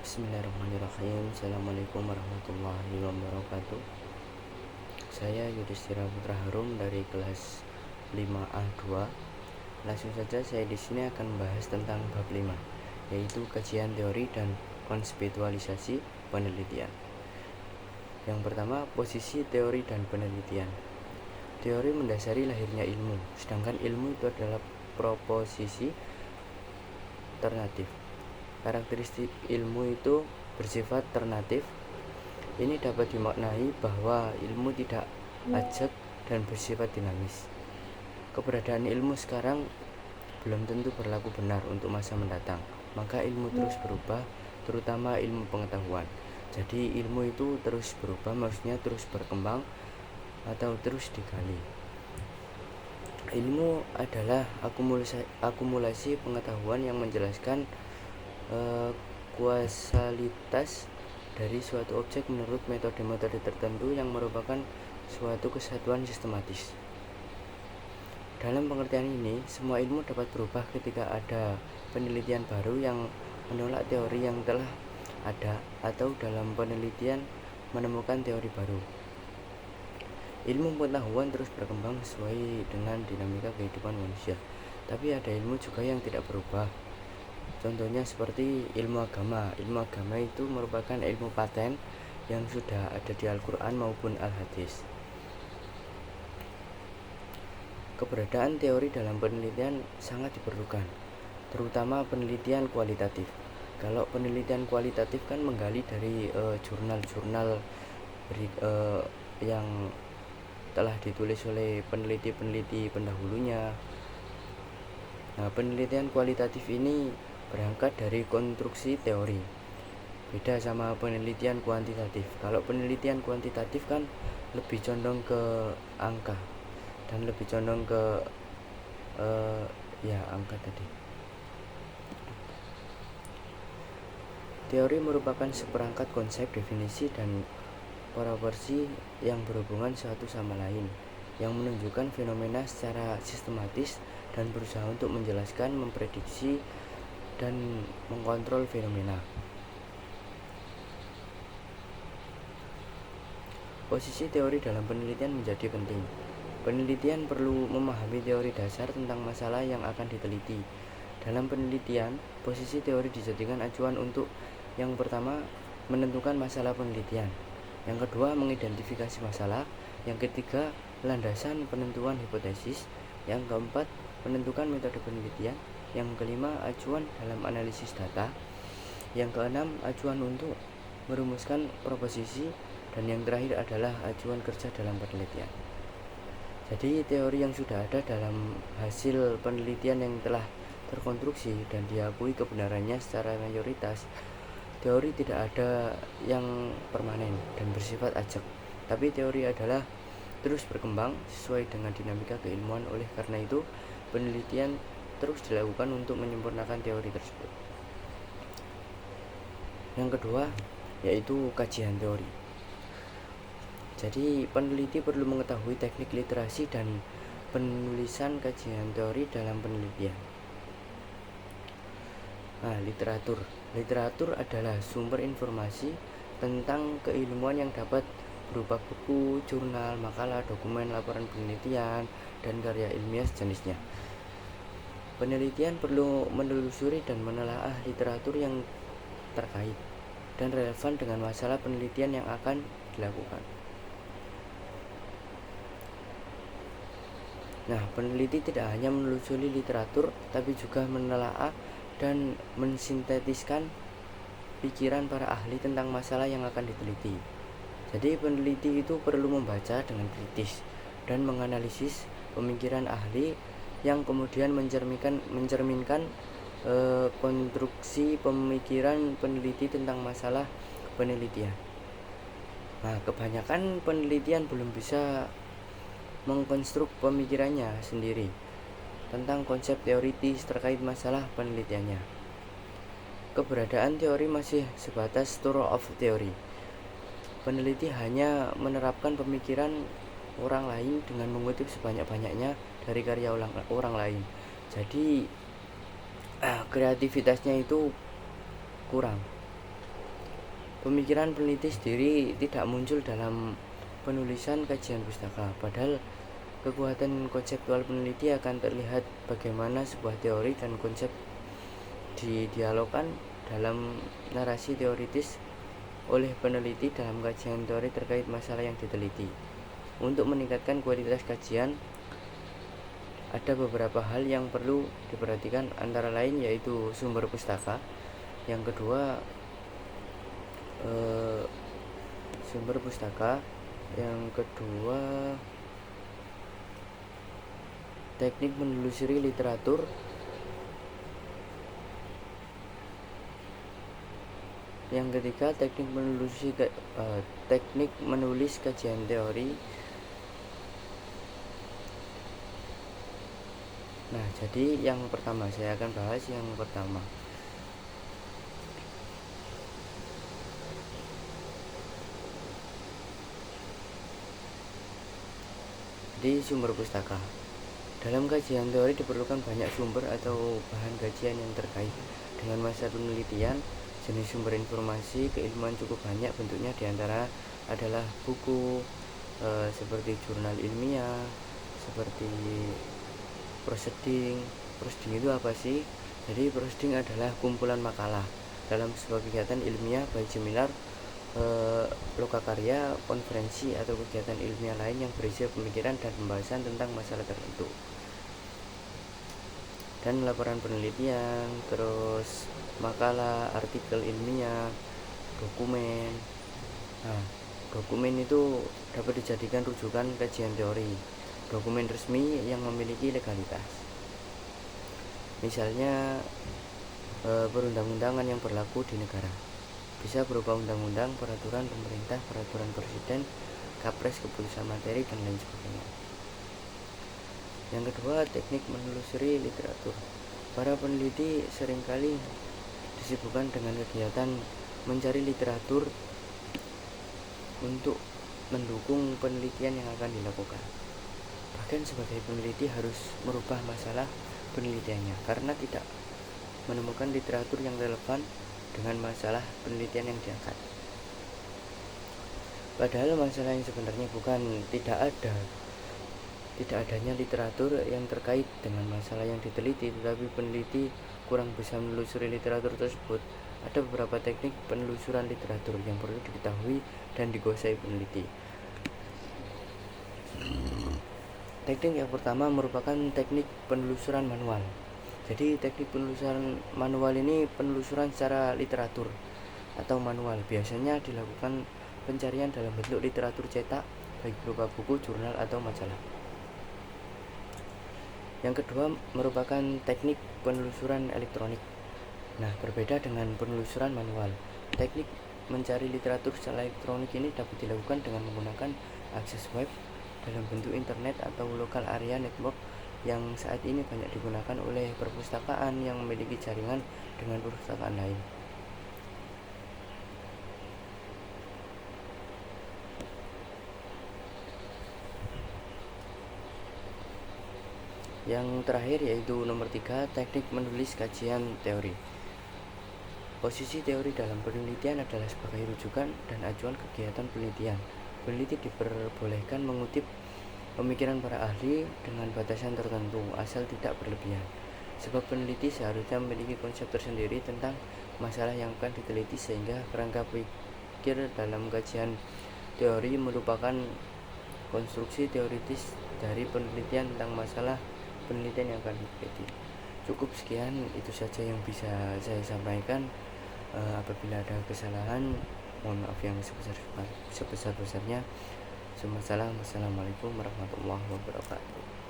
Bismillahirrahmanirrahim. Assalamualaikum warahmatullahi wabarakatuh. Saya Yudhistira Putra Harum dari kelas 5A2. Langsung saja saya di sini akan membahas tentang bab 5, yaitu kajian teori dan konseptualisasi penelitian. Yang pertama, posisi teori dan penelitian. Teori mendasari lahirnya ilmu, sedangkan ilmu itu adalah proposisi ternatif. Karakteristik ilmu itu bersifat ternatif. Ini dapat dimaknai bahwa ilmu tidak ajak dan bersifat dinamis. Keberadaan ilmu sekarang belum tentu berlaku benar untuk masa mendatang. Maka ilmu terus berubah, terutama ilmu pengetahuan. Jadi ilmu itu terus berubah, maksudnya terus berkembang atau terus digali. Ilmu adalah akumulasi pengetahuan yang menjelaskan kualitas dari suatu objek menurut metode-metode tertentu yang merupakan suatu kesatuan sistematis. Dalam pengertian ini, semua ilmu dapat berubah ketika ada penelitian baru yang menolak teori yang telah ada atau dalam penelitian menemukan teori baru. Ilmu pengetahuan terus berkembang sesuai dengan dinamika kehidupan manusia, tapi ada ilmu juga yang tidak berubah. Contohnya seperti ilmu agama. Ilmu agama itu merupakan ilmu paten yang sudah ada di Al-Quran maupun Al-Hadis. Keberadaan teori dalam penelitian sangat diperlukan, terutama penelitian kualitatif. Kalau penelitian kualitatif kan menggali dari jurnal-jurnal yang telah ditulis oleh peneliti-peneliti pendahulunya. Nah, penelitian kualitatif ini berangkat dari konstruksi teori. Beda sama penelitian kuantitatif. Kalau penelitian kuantitatif kan lebih condong ke angka dan lebih condong ke angka tadi. Teori merupakan seperangkat konsep, definisi, dan proporsi yang berhubungan satu sama lain, yang menunjukkan fenomena secara sistematis dan berusaha untuk menjelaskan, memprediksi, dan mengkontrol fenomena. Posisi teori dalam penelitian menjadi penting. Penelitian perlu memahami teori dasar tentang masalah yang akan diteliti. Dalam penelitian, posisi teori dijadikan acuan untuk yang pertama, menentukan masalah penelitian. Yang kedua, mengidentifikasi masalah. Yang ketiga, landasan penentuan hipotesis. Yang keempat, menentukan metode penelitian. Yang kelima, acuan dalam analisis data. Yang keenam, acuan untuk merumuskan proposisi. Dan yang terakhir adalah acuan kerja dalam penelitian. Jadi teori yang sudah ada dalam hasil penelitian yang telah terkonstruksi dan diakui kebenarannya secara mayoritas. Teori tidak ada yang permanen dan bersifat ajak, tapi teori adalah terus berkembang sesuai dengan dinamika keilmuan. Oleh karena itu, penelitian terus dilakukan untuk menyempurnakan teori tersebut. Yang kedua, yaitu kajian teori. Jadi, peneliti perlu mengetahui teknik literasi dan penulisan kajian teori dalam penelitian. Nah, literatur adalah sumber informasi tentang keilmuan yang dapat berupa buku, jurnal, makalah, dokumen, laporan penelitian, dan karya ilmiah sejenisnya. Penelitian perlu menelusuri dan menelaah literatur yang terkait dan relevan dengan masalah penelitian yang akan dilakukan. Nah, peneliti tidak hanya menelusuri literatur, tapi juga menelaah dan mensintetiskan pikiran para ahli tentang masalah yang akan diteliti. Jadi peneliti itu perlu membaca dengan kritis dan menganalisis pemikiran ahli yang kemudian mencerminkan konstruksi pemikiran peneliti tentang masalah penelitian. Nah, kebanyakan penelitian belum bisa mengkonstruk pemikirannya sendiri tentang konsep teoritis terkait masalah penelitiannya. Keberadaan teori masih sebatas tour of theory. Peneliti hanya menerapkan pemikiran orang lain dengan mengutip sebanyak-banyaknya dari karya orang lain. Jadi kreativitasnya itu kurang. Pemikiran peneliti sendiri tidak muncul dalam penulisan kajian pustaka, padahal kekuatan konseptual peneliti akan terlihat bagaimana sebuah teori dan konsep didialogkan dalam narasi teoritis oleh peneliti dalam kajian teori terkait masalah yang diteliti. Untuk meningkatkan kualitas kajian, ada beberapa hal yang perlu diperhatikan, antara lain yaitu sumber pustaka, yang kedua sumber pustaka, yang kedua teknik menelusuri literatur, yang ketiga teknik menulis kajian teori. Nah, jadi yang pertama saya akan bahas yang pertama. Di sumber pustaka. Dalam kajian teori diperlukan banyak sumber atau bahan kajian yang terkait dengan masa penelitian. Jenis sumber informasi keilmuan cukup banyak bentuknya, diantara adalah buku seperti jurnal ilmiah, seperti proceeding. Proceeding itu apa sih? Jadi proceeding adalah kumpulan makalah dalam sebuah kegiatan ilmiah, baik seminar, lokakarya, konferensi, atau kegiatan ilmiah lain yang berisi pemikiran dan pembahasan tentang masalah tertentu. Dan laporan penelitian, terus makalah, artikel ilmiah, dokumen. Nah, dokumen itu dapat dijadikan rujukan kajian teori. Dokumen resmi yang memiliki legalitas, misalnya perundang-undangan yang berlaku di negara, bisa berupa undang-undang, peraturan pemerintah, peraturan presiden, kapres, keputusan materi, dan lain sebagainya. Yang kedua, teknik menelusuri literatur. Para peneliti seringkali disibukkan dengan kegiatan mencari literatur untuk mendukung penelitian yang akan dilakukan. Bahkan sebagai peneliti harus merubah masalah penelitiannya karena tidak menemukan literatur yang relevan dengan masalah penelitian yang diangkat. Padahal masalah yang sebenarnya bukan tidak adanya literatur yang terkait dengan masalah yang diteliti, tetapi peneliti kurang bisa menelusuri literatur tersebut. Ada beberapa teknik penelusuran literatur yang perlu diketahui dan dikuasai peneliti. Teknik yang pertama merupakan teknik penelusuran manual. Jadi teknik penelusuran manual ini penelusuran secara literatur atau manual. Biasanya dilakukan pencarian dalam bentuk literatur cetak, baik berupa buku, jurnal, atau majalah. Yang kedua merupakan teknik penelusuran elektronik. Nah, berbeda dengan penelusuran manual. Teknik mencari literatur secara elektronik ini dapat dilakukan dengan menggunakan akses web dalam bentuk internet atau local area network yang saat ini banyak digunakan oleh perpustakaan yang memiliki jaringan dengan perpustakaan lain. Yang terakhir yaitu nomor 3, teknik menulis kajian teori. Posisi teori dalam penelitian adalah sebagai rujukan dan acuan kegiatan penelitian. Peneliti diperbolehkan mengutip pemikiran para ahli dengan batasan tertentu, asal tidak berlebihan. Sebab peneliti seharusnya memiliki konsep tersendiri tentang masalah yang akan diteliti, sehingga kerangka pikir dalam kajian teori merupakan konstruksi teoritis dari penelitian tentang masalah penelitian yang akan diteliti. Cukup sekian, itu saja yang bisa saya sampaikan. Apabila ada kesalahan, mohon maaf yang sebesar-besarnya. Assalamualaikum warahmatullahi wabarakatuh.